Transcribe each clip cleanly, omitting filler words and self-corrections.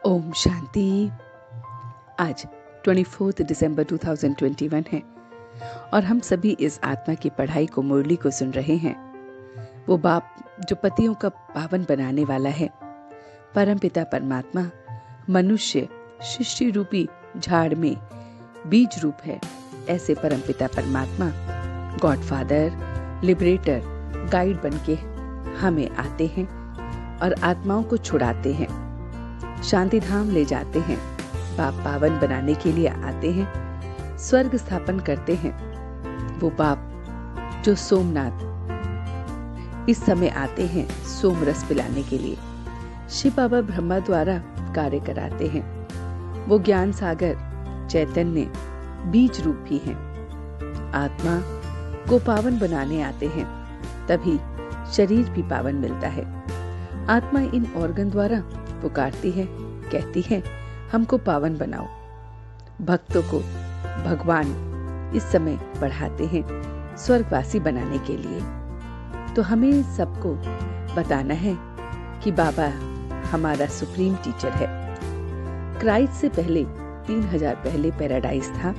ओम शांति। आज 24 दिसंबर 2021 है और हम सभी इस आत्मा की पढ़ाई को मुरली को सुन रहे हैं। वो बाप जो पतियों का पावन बनाने वाला है, परमपिता परमात्मा मनुष्य सृष्टि रूपी झाड़ में बीज रूप है। ऐसे परमपिता परमात्मा गॉडफादर, लिबरेटर, गाइड बनके हमें आते हैं और आत्माओं को छुड़ाते हैं, शांति धाम ले जाते हैं। बाप पावन बनाने के लिए आते हैं, स्वर्ग स्थापन करते हैं। वो बाप जो सोमनाथ इस समय आते हैं सोम रस पिलाने के लिए, शिव बाबा ब्रह्मा द्वारा कार्य कराते हैं। वो ज्ञान सागर चैतन्य बीज रूप भी हैं। आत्मा को पावन बनाने आते हैं, तभी शरीर भी पावन मिलता है। आत्मा इन ऑर्गन द्वारा पुकारती है, कहती है हमको पावन बनाओ। भक्तों को भगवान इस समय बढ़ाते हैं स्वर्गवासी बनाने के लिए। तो हमें सबको बताना है कि बाबा हमारा सुप्रीम टीचर है। क्राइस्ट से पहले 3000 पहले पैराडाइज था।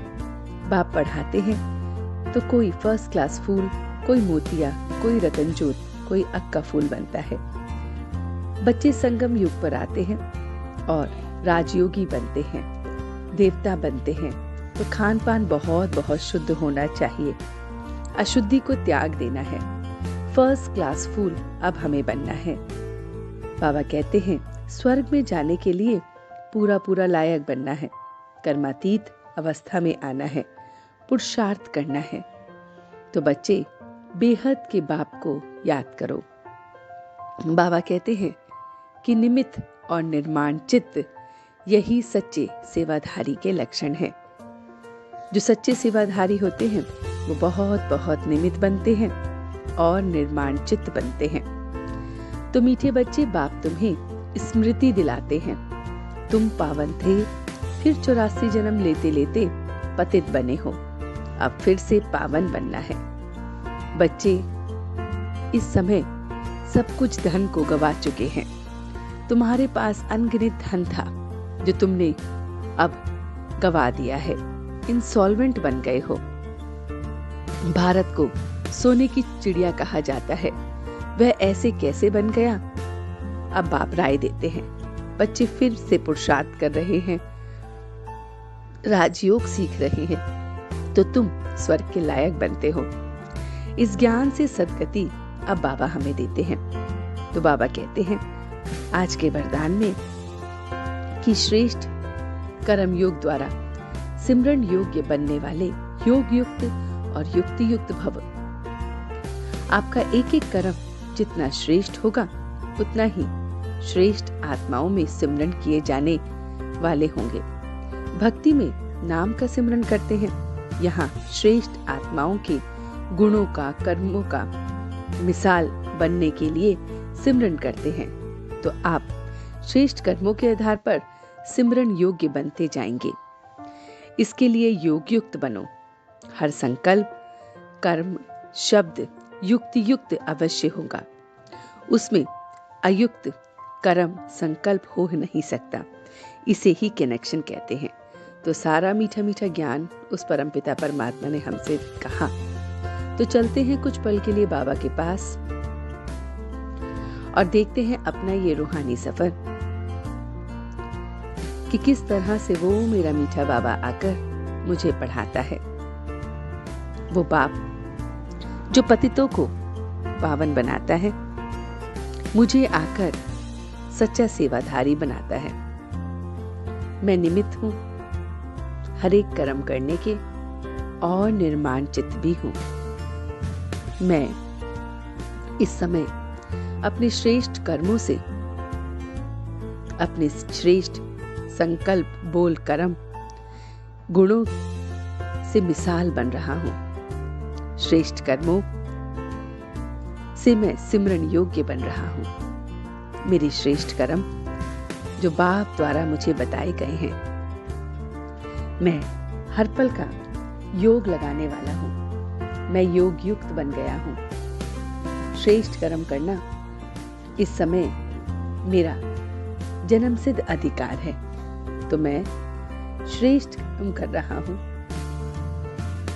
बाप पढ़ाते हैं तो कोई फर्स्ट क्लास फूल, कोई मोतिया, कोई रतनजोत, कोई अक्का फूल बनता है। बच्चे संगम युग पर आते हैं और राजयोगी बनते हैं, देवता बनते हैं। तो खान पान बहुत बहुत शुद्ध होना चाहिए, अशुद्धि को त्याग देना है। फर्स्ट क्लास फूल अब हमें बनना है। बाबा कहते हैं स्वर्ग में जाने के लिए पूरा पूरा लायक बनना है, कर्मातीत अवस्था में आना है, पुरुषार्थ करना है। तो बच्चे बेहद के बाप को याद करो। बाबा कहते हैं कि निमित्त और निर्माण चित्त यही सच्चे सेवाधारी के लक्षण हैं। जो सच्चे सेवाधारी होते हैं वो बहुत बहुत निमित्त बनते हैं और निर्माण चित्त बनते हैं। तो मीठे बच्चे बाप तुम्हें स्मृति दिलाते हैं, तुम पावन थे, फिर 84 जन्म लेते लेते पतित बने हो, अब फिर से पावन बनना है। बच्चे इस समय सब कुछ धन को गवा चुके हैं। तुम्हारे पास अनगिनत धन था जो तुमने अब गवा दिया है, इंसॉल्वेंट बन गए हो। भारत को सोने की चिड़िया कहा जाता है, वह ऐसे कैसे बन गया? अब बाप राय देते हैं। बच्चे फिर से पुरुषार्थ कर रहे हैं, राजयोग सीख रहे हैं, तो तुम स्वर्ग के लायक बनते हो। इस ज्ञान से सदगति अब बाबा हमें देते हैं। तो बाबा कहते हैं आज के वरदान में कि श्रेष्ठ कर्म योग द्वारा सिमरन योग्य बनने वाले योग युक्त और युक्ति युक्त भव। आपका एक एक कर्म जितना श्रेष्ठ होगा उतना ही श्रेष्ठ आत्माओं में सिमरन किए जाने वाले होंगे। भक्ति में नाम का सिमरन करते हैं, यहाँ श्रेष्ठ आत्माओं के गुणों का, कर्मों का मिसाल बनने के लिए सिमरन करते हैं। तो आप श्रेष्ठ कर्मों के आधार पर सिमरन योग्य बनते जाएंगे। इसके लिए योग युक्त बनो। हर संकल्प, कर्म, शब्द युक्ति युक्त अवश्य होगा। उसमें अयुक्त कर्म संकल्प हो नहीं सकता। इसे ही कनेक्शन कहते हैं। तो सारा मीठा मीठा ज्ञान उस परमपिता परमात्मा ने हमसे कहा। तो चलते हैं कुछ पल के लिए बाबा के पास और देखते हैं अपना ये रूहानी सफर कि किस तरह से वो मेरा मीठा बाबा आकर मुझे पढ़ाता है। वो बाप जो पतितों को पावन बनाता है, मुझे आकर सच्चा सेवाधारी बनाता है। मैं निमित्त हूं हर एक कर्म करने के और निर्माण चित्त भी हूं। मैं इस समय अपने श्रेष्ठ कर्मों से, अपने श्रेष्ठ संकल्प, बोल, कर्म, गुणों से मिसाल बन रहा हूं। श्रेष्ठ कर्मों से मैं सिमरन योग्य बन रहा हूं। मेरे श्रेष्ठ कर्म जो बाप द्वारा मुझे बताए गए हैं, मैं हर पल का योग लगाने वाला हूं। मैं योग युक्त बन गया हूं। श्रेष्ठ कर्म करना इस समय मेरा जन्मसिद्ध अधिकार है, तो मैं श्रेष्ठ कर्म कर रहा हूँ।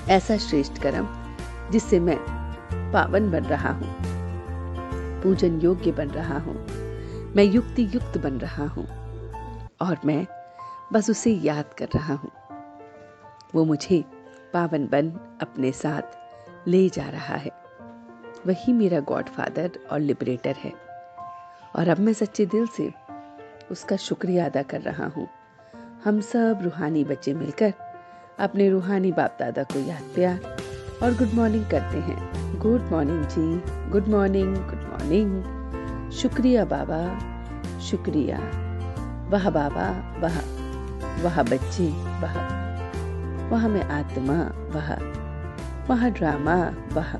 ऐसा श्रेष्ठ कर्म जिससे मैं पावन बन रहा हूँ, पूजन योग्य बन रहा हूँ, मैं युक्ति युक्त बन रहा हूँ और मैं बस उसे याद कर रहा हूँ। वो मुझे पावन बन अपने साथ ले जा रहा है। वही मेरा गॉडफादर और लिबरेटर है और अब मैं सच्चे दिल से उसका शुक्रिया अदा कर रहा हूँ। हम सब रूहानी बच्चे मिलकर अपने रूहानी बाप दादा को याद प्यार और गुड मॉर्निंग करते हैं। गुड मॉर्निंग जी, गुड मॉर्निंग, गुड मॉर्निंग। शुक्रिया बाबा, शुक्रिया। वाह बाबा, वाह, वाह बच्चे, वाह, वाह मैं आत्मा, वाह, वाह ड्रामा, वाह।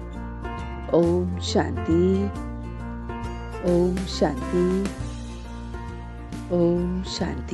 ओम शांति, ओम शांति, ओम शांति।